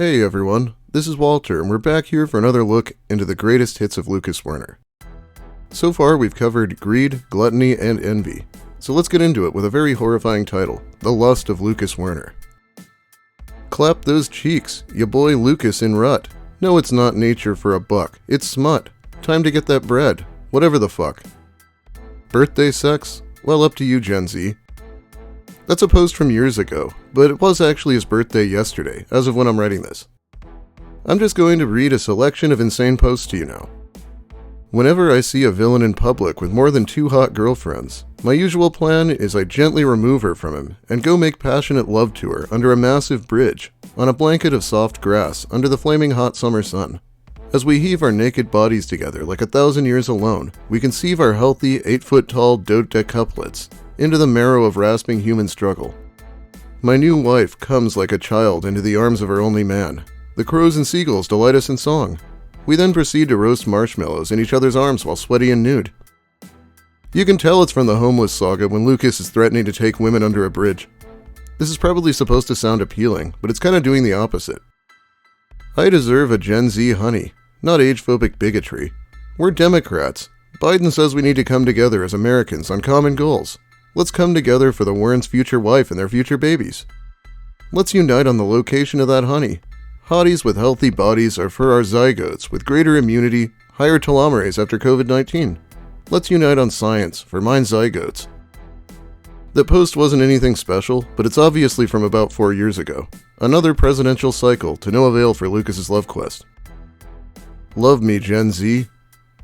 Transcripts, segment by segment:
Hey everyone, this is Walter, and we're back here for another look into the greatest hits of Lucas Werner. So far, we've covered greed, gluttony, and envy. So let's get into it with a very horrifying title, The Lust of Lucas Werner. Clap those cheeks, ya boy Lucas in rut. No, it's not nature for a buck, it's smut. Time to get that bread, whatever the fuck. Birthday sex? Well, up to you, Gen Z. That's a post from years ago, but it was actually his birthday yesterday, as of when I'm writing this. I'm just going to read a selection of insane posts to you now. Whenever I see a villain in public with more than 2 hot girlfriends, my usual plan is I gently remove her from him and go make passionate love to her under a massive bridge, on a blanket of soft grass under the flaming hot summer sun. As we heave our naked bodies together like 1,000 years alone, we conceive our healthy, 8-foot-tall dodecaplets into the marrow of rasping human struggle. My new wife comes like a child into the arms of her only man. The crows and seagulls delight us in song. We then proceed to roast marshmallows in each other's arms while sweaty and nude. You can tell it's from the homeless saga when Lucas is threatening to take women under a bridge. This is probably supposed to sound appealing, but it's kind of doing the opposite. I deserve a Gen Z honey, not age-phobic bigotry. We're Democrats. Biden says we need to come together as Americans on common goals. Let's come together for the Warrens' future wife and their future babies. Let's unite on the location of that honey. Hotties with healthy bodies are for our zygotes with greater immunity, higher telomerase after COVID-19. Let's unite on science for mine zygotes. That post wasn't anything special, but it's obviously from about 4 years ago. Another presidential cycle to no avail for Lucas's love quest. Love me, Gen Z.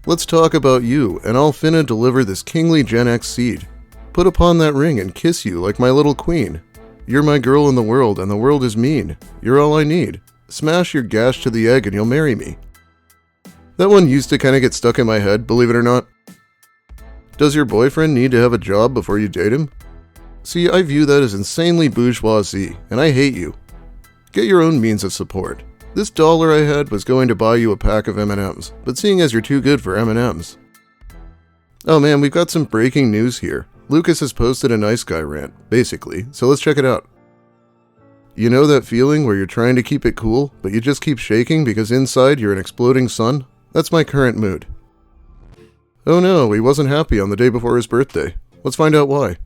Let's talk about you, and I'll finna deliver this kingly Gen X seed. Put upon that ring and kiss you like my little queen. You're my girl in the world, and the world is mean. You're all I need. Smash your gash to the egg and you'll marry me. That one used to kind of get stuck in my head, believe it or not. Does your boyfriend need to have a job before you date him? See, I view that as insanely bourgeoisie, and I hate you. Get your own means of support. This dollar I had was going to buy you a pack of M&Ms, but seeing as you're too good for M&Ms. Oh man, we've got some breaking news here. Lucas has posted a nice guy rant, basically, so let's check it out. You know that feeling where you're trying to keep it cool, but you just keep shaking because inside you're an exploding sun? That's my current mood. Oh no, he wasn't happy on the day before his birthday. Let's find out why.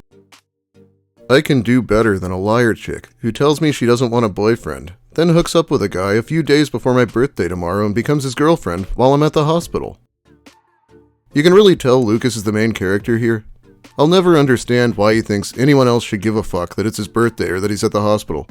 I can do better than a liar chick who tells me she doesn't want a boyfriend, then hooks up with a guy a few days before my birthday tomorrow and becomes his girlfriend while I'm at the hospital. You can really tell Lucas is the main character here. I'll never understand why he thinks anyone else should give a fuck that it's his birthday or that he's at the hospital.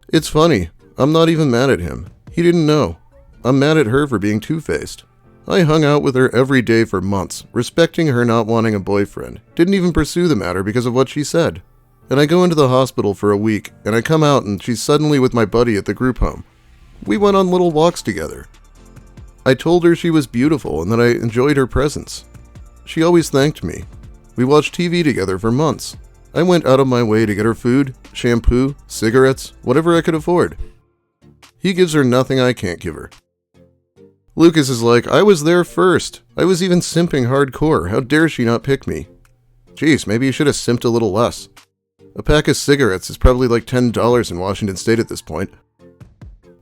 It's funny, I'm not even mad at him. He didn't know. I'm mad at her for being two-faced. I hung out with her every day for months, respecting her not wanting a boyfriend. Didn't even pursue the matter because of what she said. And I go into the hospital for a week, and I come out and she's suddenly with my buddy at the group home. We went on little walks together. I told her she was beautiful and that I enjoyed her presence. She always thanked me. We watched TV together for months. I went out of my way to get her food, shampoo, cigarettes, whatever I could afford. He gives her nothing I can't give her. Lucas is like, I was there first. I was even simping hardcore. How dare she not pick me? Jeez, maybe you should have simped a little less. A pack of cigarettes is probably like $10 in Washington State at this point.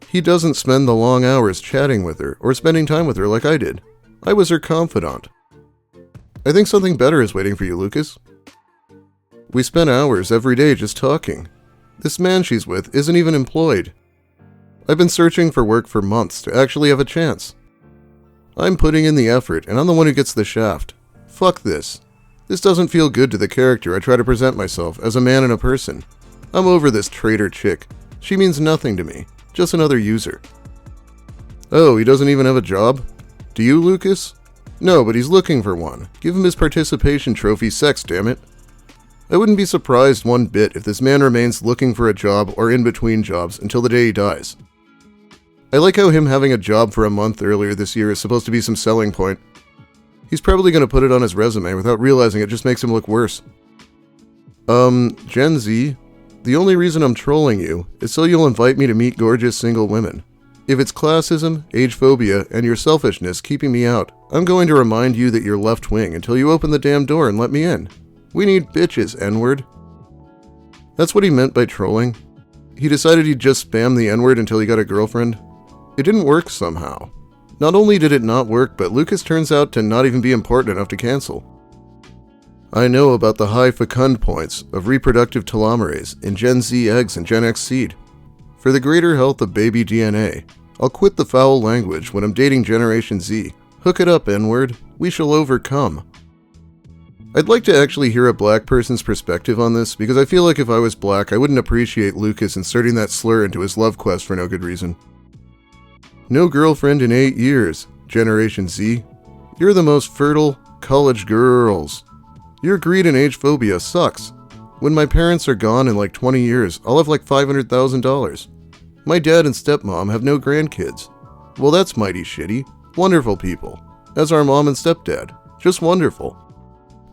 He doesn't spend the long hours chatting with her or spending time with her like I did. I was her confidant. I think something better is waiting for you, Lucas. We spent hours every day just talking. This man she's with isn't even employed. I've been searching for work for months to actually have a chance. I'm putting in the effort, and I'm the one who gets the shaft. Fuck this. This doesn't feel good to the character I try to present myself as a man and a person. I'm over this traitor chick. She means nothing to me. Just another user. Oh, he doesn't even have a job? Do you, Lucas? No, but he's looking for one. Give him his participation trophy sex, damn it. I wouldn't be surprised one bit if this man remains looking for a job or in between jobs until the day he dies. I like how him having a job for a month earlier this year is supposed to be some selling point. He's probably going to put it on his resume without realizing it just makes him look worse. Gen Z, the only reason I'm trolling you is so you'll invite me to meet gorgeous single women. If it's classism, age phobia, and your selfishness keeping me out, I'm going to remind you that you're left-wing until you open the damn door and let me in. We need bitches, N-word. That's what he meant by trolling. He decided he'd just spam the N-word until he got a girlfriend. It didn't work somehow. Not only did it not work, but Lucas turns out to not even be important enough to cancel. I know about the high fecund points of reproductive telomerase in Gen Z eggs and Gen X seed. For the greater health of baby DNA, I'll quit the foul language when I'm dating Generation Z. Hook it up, N-word. We shall overcome. I'd like to actually hear a black person's perspective on this, because I feel like if I was black, I wouldn't appreciate Lucas inserting that slur into his love quest for no good reason. No girlfriend in 8 years, Generation Z. You're the most fertile college girls. Your greed and age phobia sucks. When my parents are gone in like 20 years, I'll have like $500,000. My dad and stepmom have no grandkids. Well, that's mighty shitty. Wonderful people. As our mom and stepdad. Just wonderful.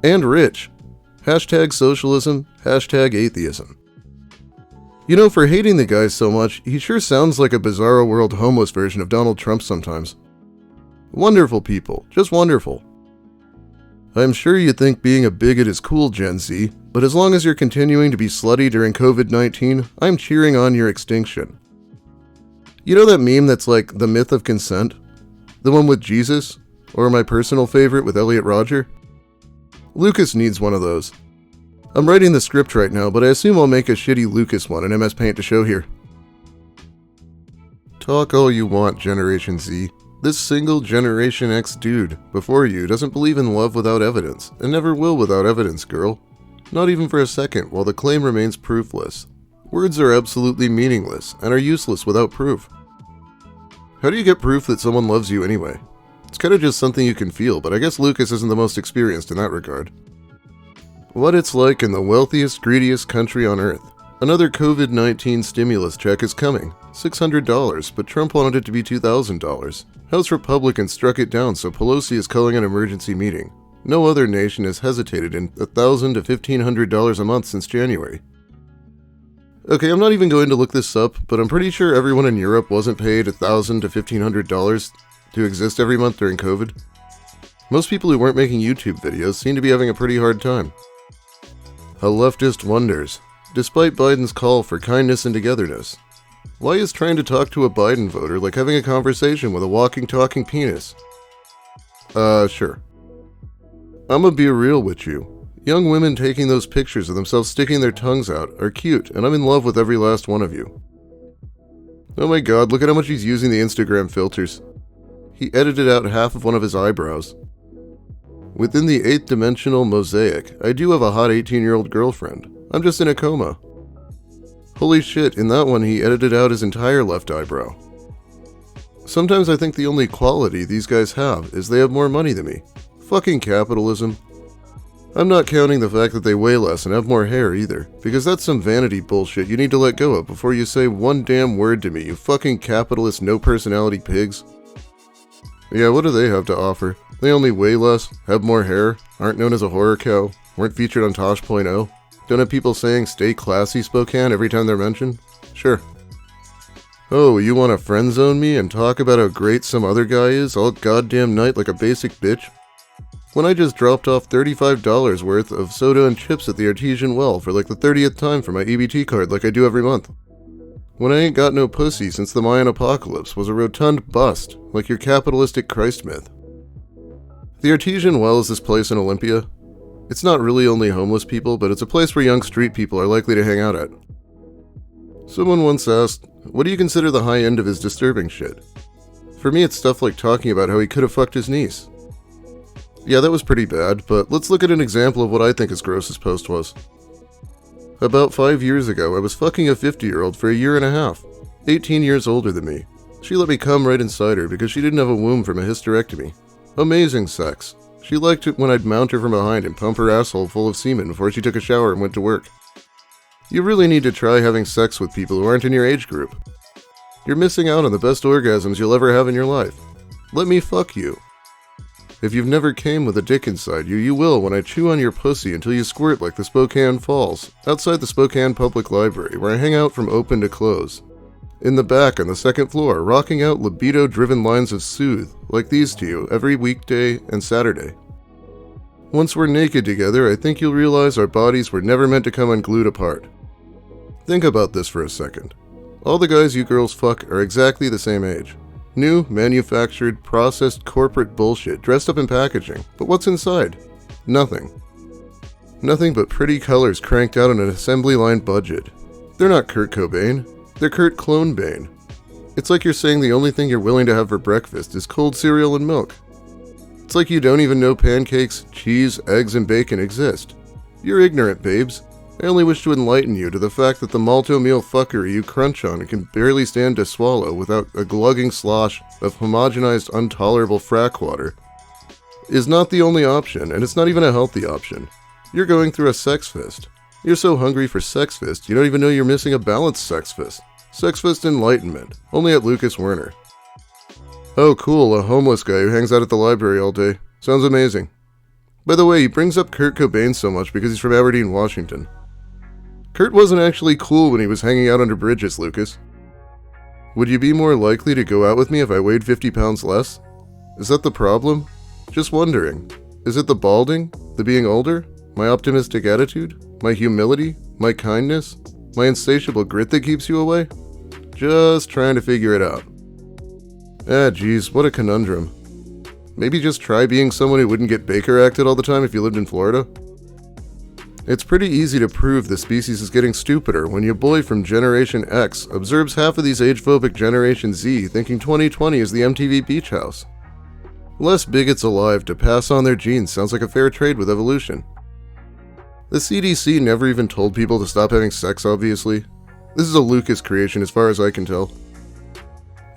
And rich. Hashtag socialism, hashtag atheism. You know, for hating the guy so much, he sure sounds like a bizarro world homeless version of Donald Trump sometimes. Wonderful people, just wonderful. I'm sure you think being a bigot is cool, Gen Z, but as long as you're continuing to be slutty during COVID-19, I'm cheering on your extinction. You know that meme that's like the myth of consent? The one with Jesus? Or my personal favorite with Elliot Rodger? Lucas needs one of those. I'm writing the script right now, but I assume I'll make a shitty Lucas one in MS Paint to show here. Talk all you want, Generation Z. This single Generation X dude before you doesn't believe in love without evidence, and never will without evidence, girl. Not even for a second, while the claim remains proofless. Words are absolutely meaningless, and are useless without proof. How do you get proof that someone loves you anyway? It's kind of just something you can feel, but I guess Lucas isn't the most experienced in that regard. What it's like in the wealthiest, greediest country on earth. Another COVID-19 stimulus check is coming. $600, but Trump wanted it to be $2,000. House Republicans struck it down, so Pelosi is calling an emergency meeting. No other nation has hesitated in $1,000 to $1,500 a month since January. Okay, I'm not even going to look this up, but I'm pretty sure everyone in Europe wasn't paid $1,000 to $1,500 to exist every month during COVID. Most people who weren't making YouTube videos seem to be having a pretty hard time. A leftist wonders, despite Biden's call for kindness and togetherness, why is trying to talk to a Biden voter like having a conversation with a walking, talking penis? Sure. I'ma be real with you. Young women taking those pictures of themselves sticking their tongues out are cute, and I'm in love with every last one of you. Oh my god, look at how much he's using the Instagram filters. He edited out half of one of his eyebrows. Within the 8th dimensional mosaic, I do have a hot 18-year-old girlfriend. I'm just in a coma. Holy shit, in that one he edited out his entire left eyebrow. Sometimes I think the only quality these guys have is they have more money than me. Fucking capitalism. I'm not counting the fact that they weigh less and have more hair either, because that's some vanity bullshit you need to let go of before you say one damn word to me, you fucking capitalist no-personality pigs. Yeah, what do they have to offer? They only weigh less, have more hair, aren't known as a horror cow, weren't featured on Tosh.0, don't have people saying stay classy Spokane every time they're mentioned? Sure. Oh, you want to friend zone me and talk about how great some other guy is all goddamn night like a basic bitch? When I just dropped off $35 worth of soda and chips at the artesian well for like the 30th time for my EBT card like I do every month. When I ain't got no pussy since the Mayan apocalypse was a rotund bust, like your capitalistic Christ myth. The Artesian Well is this place in Olympia. It's not really only homeless people, but it's a place where young street people are likely to hang out at. Someone once asked, what do you consider the high end of his disturbing shit? For me, it's stuff like talking about how he could have fucked his niece. Yeah, that was pretty bad, but let's look at an example of what I think his grossest post was. About 5 years ago, I was fucking a 50-year-old for a year and a half, 18 years older than me. She let me come right inside her because she didn't have a womb from a hysterectomy. Amazing sex. She liked it when I'd mount her from behind and pump her asshole full of semen before she took a shower and went to work. You really need to try having sex with people who aren't in your age group. You're missing out on the best orgasms you'll ever have in your life. Let me fuck you. If you've never came with a dick inside you, you will when I chew on your pussy until you squirt like the Spokane Falls, outside the Spokane Public Library, where I hang out from open to close. In the back on the second floor, rocking out libido-driven lines of soothe, like these to you, every weekday and Saturday. Once we're naked together, I think you'll realize our bodies were never meant to come unglued apart. Think about this for a second. All the guys you girls fuck are exactly the same age. New, manufactured, processed corporate bullshit dressed up in packaging. But what's inside? Nothing. Nothing but pretty colors cranked out on an assembly line budget. They're not Kurt Cobain. They're Kurt Clonebain. It's like you're saying the only thing you're willing to have for breakfast is cold cereal and milk. It's like you don't even know pancakes, cheese, eggs, and bacon exist. You're ignorant, babes. I only wish to enlighten you to the fact that the malto meal fuckery you crunch on and can barely stand to swallow without a glugging slosh of homogenized, intolerable frack water is not the only option, and it's not even a healthy option. You're going through a sex fist. You're so hungry for sex fist, you don't even know you're missing a balanced sex fist. Sex fist enlightenment, only at Lucas Werner. Oh cool, a homeless guy who hangs out at the library all day. Sounds amazing. By the way, he brings up Kurt Cobain so much because he's from Aberdeen, Washington. Kurt wasn't actually cool when he was hanging out under bridges, Lucas. Would you be more likely to go out with me if I weighed 50 pounds less? Is that the problem? Just wondering. Is it the balding? The being older? My optimistic attitude? My humility? My kindness? My insatiable grit that keeps you away? Just trying to figure it out. Ah, geez, what a conundrum. Maybe just try being someone who wouldn't get Baker acted all the time if you lived in Florida? It's pretty easy to prove the species is getting stupider when your boy from Generation X observes half of these age-phobic Generation Z thinking 2020 is the MTV Beach House. Less bigots alive to pass on their genes sounds like a fair trade with evolution. The CDC never even told people to stop having sex, obviously. This is a Lucas creation as far as I can tell.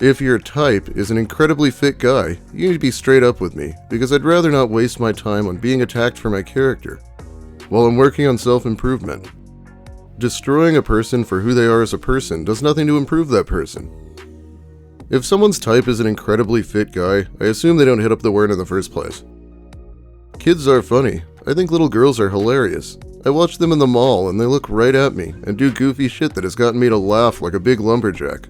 If your type is an incredibly fit guy, you need to be straight up with me, because I'd rather not waste my time on being attacked for my character, while I'm working on self-improvement. Destroying a person for who they are as a person does nothing to improve that person. If someone's type is an incredibly fit guy, I assume they don't hit up the word in the first place. Kids are funny. I think little girls are hilarious. I watch them in the mall and they look right at me and do goofy shit that has gotten me to laugh like a big lumberjack.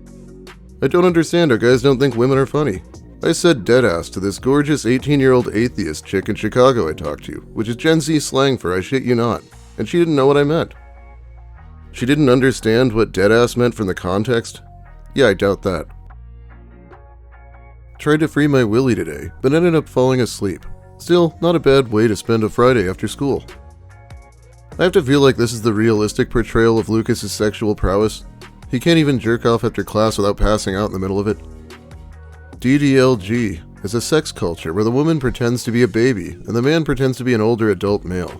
I don't understand how guys don't think women are funny. I said deadass to this gorgeous 18-year-old atheist chick in Chicago I talked to, which is Gen Z slang for I shit you not, and she didn't know what I meant. She didn't understand what deadass meant from the context? Yeah, I doubt that. Tried to free my willy today, but ended up falling asleep. Still, not a bad way to spend a Friday after school. I have to feel like this is the realistic portrayal of Lucas's sexual prowess. He can't even jerk off after class without passing out in the middle of it. DDLG is a sex culture where the woman pretends to be a baby and the man pretends to be an older adult male.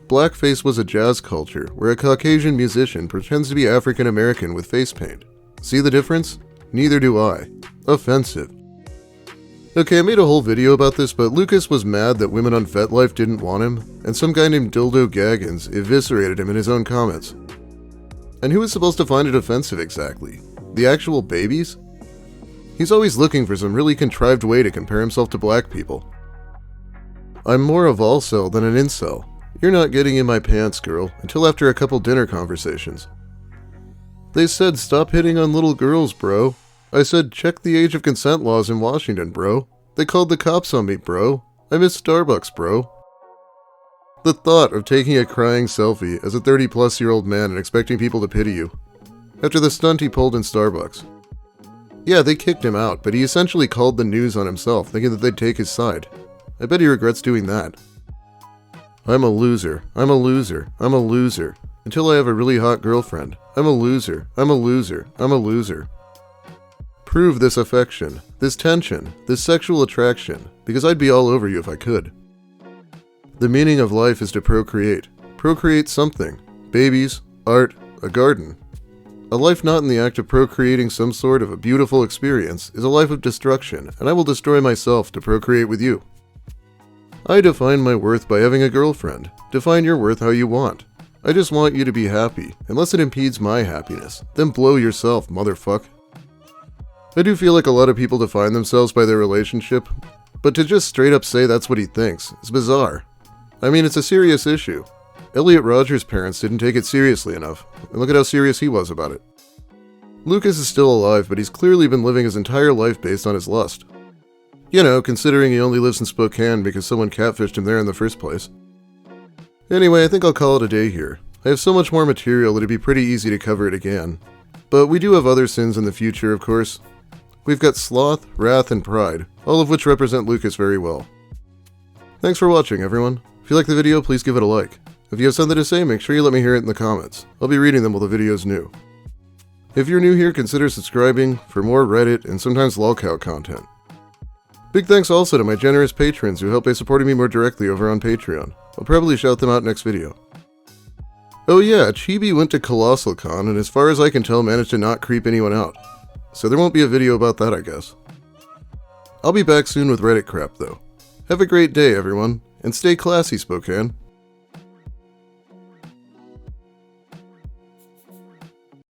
Blackface was a jazz culture where a Caucasian musician pretends to be African American with face paint. See the difference? Neither do I. Offensive. Okay, I made a whole video about this, but Lucas was mad that women on FetLife didn't want him, and some guy named Dildo Gaggins eviscerated him in his own comments. And who was supposed to find it offensive exactly? The actual babies? He's always looking for some really contrived way to compare himself to black people. I'm more a volcel than an incel. You're not getting in my pants, girl, until after a couple dinner conversations. They said stop hitting on little girls, bro. I said check the age of consent laws in Washington, bro. They called the cops on me, bro. I miss Starbucks, bro. The thought of taking a crying selfie as a 30-plus-year-old man and expecting people to pity you. After the stunt he pulled in Starbucks. Yeah, they kicked him out, but he essentially called the news on himself, thinking that they'd take his side. I bet he regrets doing that. I'm a loser. I'm a loser. I'm a loser. Until I have a really hot girlfriend. I'm a loser. I'm a loser. I'm a loser. Prove this affection, this tension, this sexual attraction, because I'd be all over you if I could. The meaning of life is to procreate. Procreate something. Babies, art, a garden. A life not in the act of procreating some sort of a beautiful experience is a life of destruction, and I will destroy myself to procreate with you. I define my worth by having a girlfriend. Define your worth how you want. I just want you to be happy, unless it impedes my happiness. Then blow yourself, motherfuck. I do feel like a lot of people define themselves by their relationship, but to just straight up say that's what he thinks is bizarre. I mean, it's a serious issue. Elliot Rodgers' parents didn't take it seriously enough, and look at how serious he was about it. Lucas is still alive, but he's clearly been living his entire life based on his lust. You know, considering he only lives in Spokane because someone catfished him there in the first place. Anyway, I think I'll call it a day here. I have so much more material that it'd be pretty easy to cover it again. But we do have other sins in the future, of course. We've got sloth, wrath, and pride, all of which represent Lucas very well. Thanks for watching, everyone. If you like the video, please give it a like. If you have something to say, make sure you let me hear it in the comments. I'll be reading them while the video's new. If you're new here, consider subscribing for more Reddit and sometimes lolcow content. Big thanks also to my generous patrons who help by supporting me more directly over on Patreon. I'll probably shout them out next video. Oh yeah, Chibi went to Colossal Con and as far as I can tell managed to not creep anyone out. So there won't be a video about that, I guess. I'll be back soon with Reddit crap though. Have a great day, everyone, and stay classy, Spokane.